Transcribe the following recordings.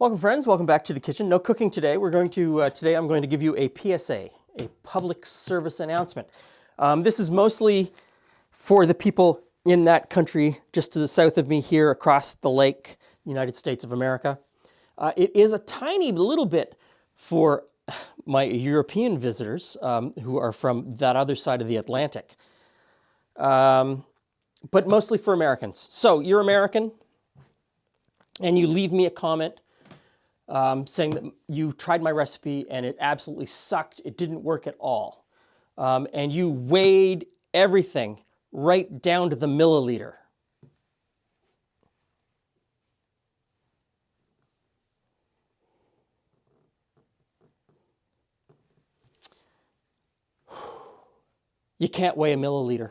Welcome friends, welcome back to the kitchen. No cooking today. Today I'm going to give you a PSA, a public service announcement. This is mostly for the people in that country just to the south of me here across the lake, United States of America. It is a tiny little bit for my European visitors who are from that other side of the Atlantic, but mostly for Americans. So you're American and you leave me a comment saying that you tried my recipe and it absolutely sucked. It didn't work at all. And you weighed everything right down to the milliliter. You can't weigh a milliliter.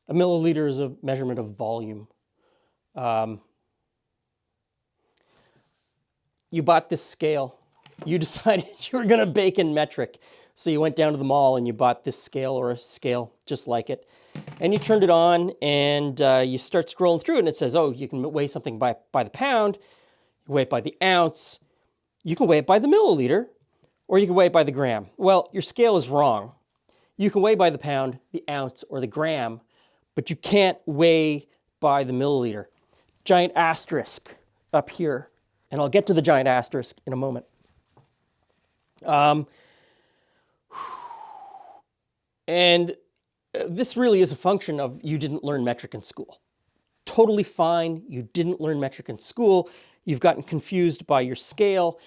A milliliter is a measurement of volume. You bought this scale. You decided you were going to bake in metric. So you went down to the mall and you bought this scale or a scale just like it. And you turned it on and you start scrolling through it and it says, oh, you can weigh something by the pound, you weigh it by the ounce, you can weigh it by the milliliter, or you can weigh it by the gram. Well, your scale is wrong. You can weigh by the pound, the ounce, or the gram, but you can't weigh by the milliliter. Giant asterisk up here. And I'll get to the giant asterisk in a moment. And this really is a function of you didn't learn metric in school. Totally fine, you didn't learn metric in school, you've gotten confused by your scale,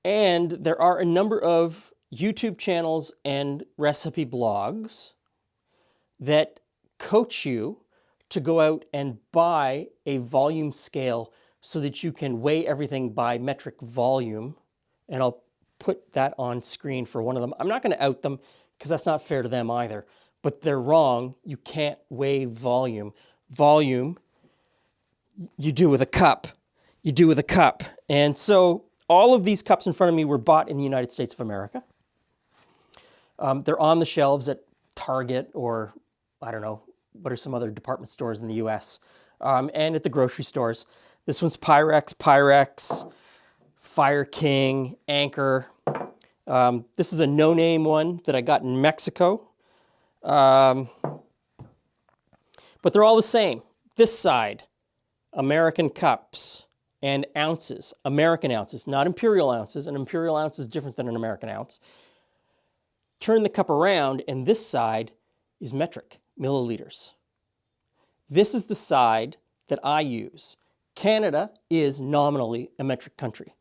and there are a number of YouTube channels and recipe blogs that coach you to go out and buy a volume scale so that you can weigh everything by metric volume. And I'll put that on screen for one of them. I'm not going to out them because that's not fair to them either, but they're wrong. You can't weigh volume. Volume, you do with a cup. You do with a cup. And so all of these cups in front of me were bought in the United States of America. They're on the shelves at Target or, I don't know, what are some other department stores in the US, and at the grocery stores. This one's Pyrex, Fire King, Anchor. This is a no-name one that I got in Mexico. But they're all the same. This side, American cups and ounces, American ounces, not imperial ounces. An imperial ounce is different than an American ounce. Turn the cup around, and this side is metric, milliliters. This is the side that I use. Canada is nominally a metric country.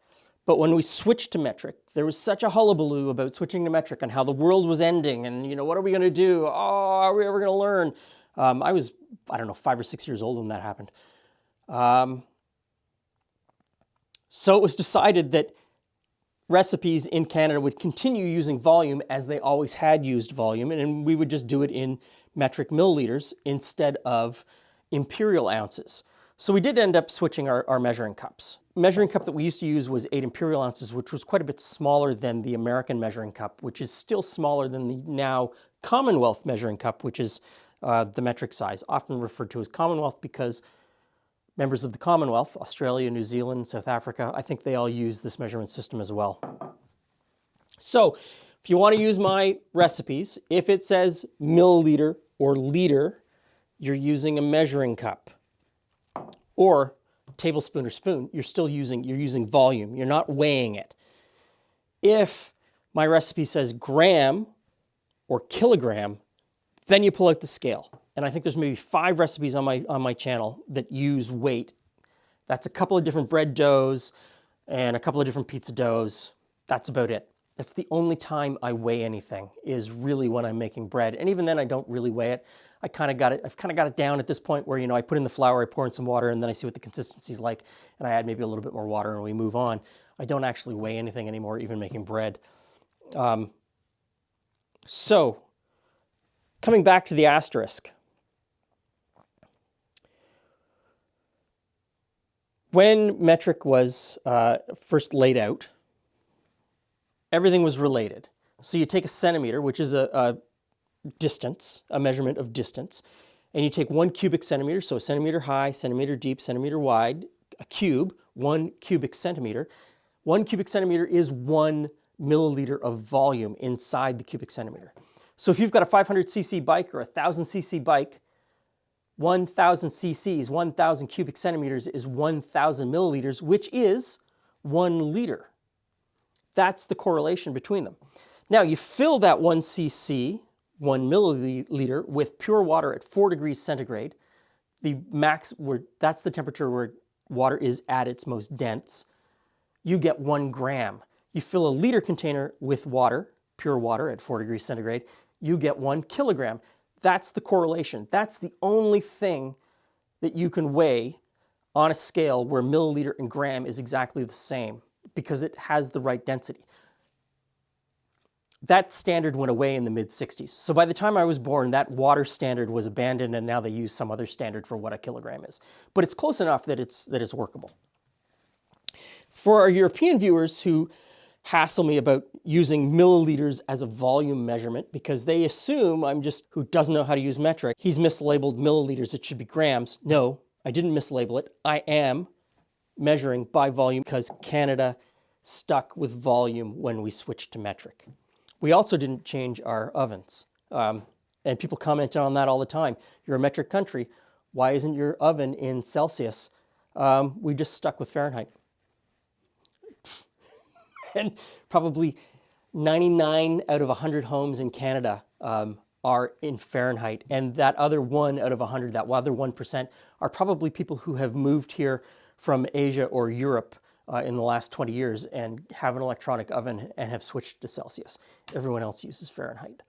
But when we switched to metric, there was such a hullabaloo about switching to metric and how the world was ending and, what are we going to do? Oh, are we ever going to learn? I was, 5 or 6 years old when that happened. So it was decided that recipes in Canada would continue using volume as they always had used volume, and we would just do it in metric milliliters instead of imperial ounces. So we did end up switching our measuring cups. Measuring cup that we used to use was 8 imperial ounces, which was quite a bit smaller than the American measuring cup, which is still smaller than the now Commonwealth measuring cup, which is the metric size, often referred to as Commonwealth because members of the Commonwealth, Australia, New Zealand, South Africa, I think they all use this measurement system as well. So if you want to use my recipes, if it says milliliter or liter, you're using a measuring cup. Or tablespoon or spoon, you're using volume. You're not weighing it. If my recipe says gram or kilogram, then you pull out the scale. And I think there's maybe 5 recipes on my channel that use weight. That's a couple of different bread doughs and a couple of different pizza doughs. That's about it. That's the only time I weigh anything, is really when I'm making bread. And even then I don't really weigh it. I've kind of got it down at this point where, I put in the flour, I pour in some water, and then I see what the consistency's like, and I add maybe a little bit more water and we move on. I don't actually weigh anything anymore, even making bread. So, coming back to the asterisk. When metric was first laid out, everything was related. So you take a centimeter, which is a distance, a measurement of distance, and you take 1 cubic centimeter, so a centimeter high, centimeter deep, centimeter wide, a cube, 1 cubic centimeter. 1 cubic centimeter is 1 milliliter of volume inside the cubic centimeter. So if you've got a 500cc bike or a 1000cc bike, 1000 cc's, 1000 cubic centimeters is 1000 milliliters, which is 1 liter. That's the correlation between them. Now you fill that 1 cc, 1 milliliter, with pure water at 4 degrees centigrade. That's the temperature where water is at its most dense. You get 1 gram. You fill a liter container with water, pure water at 4 degrees centigrade, you get 1 kilogram. That's the correlation. That's the only thing that you can weigh on a scale where milliliter and gram is exactly the same because it has the right density. That standard went away in the mid-60s. So by the time I was born, that water standard was abandoned and now they use some other standard for what a kilogram is. But it's close enough that it's workable. For our European viewers who hassle me about using milliliters as a volume measurement because they assume I'm just who doesn't know how to use metric, he's mislabeled milliliters, it should be grams. No, I didn't mislabel it. I am measuring by volume because Canada stuck with volume when we switched to metric. We also didn't change our ovens. And people comment on that all the time. You're a metric country. Why isn't your oven in Celsius? We just stuck with Fahrenheit. And probably 99 out of 100 homes in Canada are in Fahrenheit. And that other 1 out of 100, that other 1%, are probably people who have moved here from Asia or Europe in the last 20 years and have an electronic oven and have switched to Celsius. Everyone else uses Fahrenheit.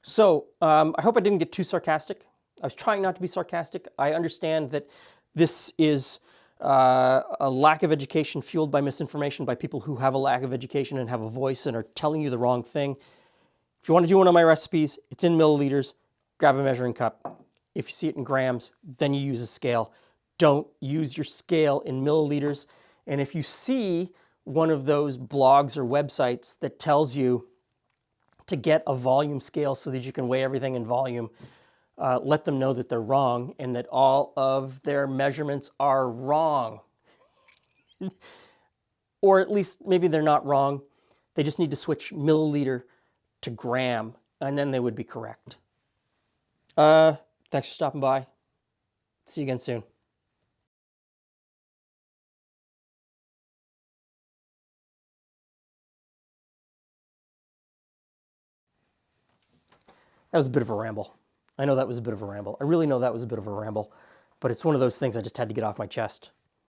So I hope I didn't get too sarcastic. I was trying not to be sarcastic. I understand that this is a lack of education fueled by misinformation by people who have a lack of education and have a voice and are telling you the wrong thing. If you want to do one of my recipes, it's in milliliters. Grab a measuring cup. If you see it in grams, then you use a scale. Don't use your scale in milliliters. And if you see one of those blogs or websites that tells you to get a volume scale so that you can weigh everything in volume, let them know that they're wrong and that all of their measurements are wrong. Or at least maybe they're not wrong. They just need to switch milliliter to gram and then they would be correct. Thanks for stopping by. See you again soon. That was a bit of a ramble. I know that was a bit of a ramble. I really know that was a bit of a ramble, but it's one of those things I just had to get off my chest.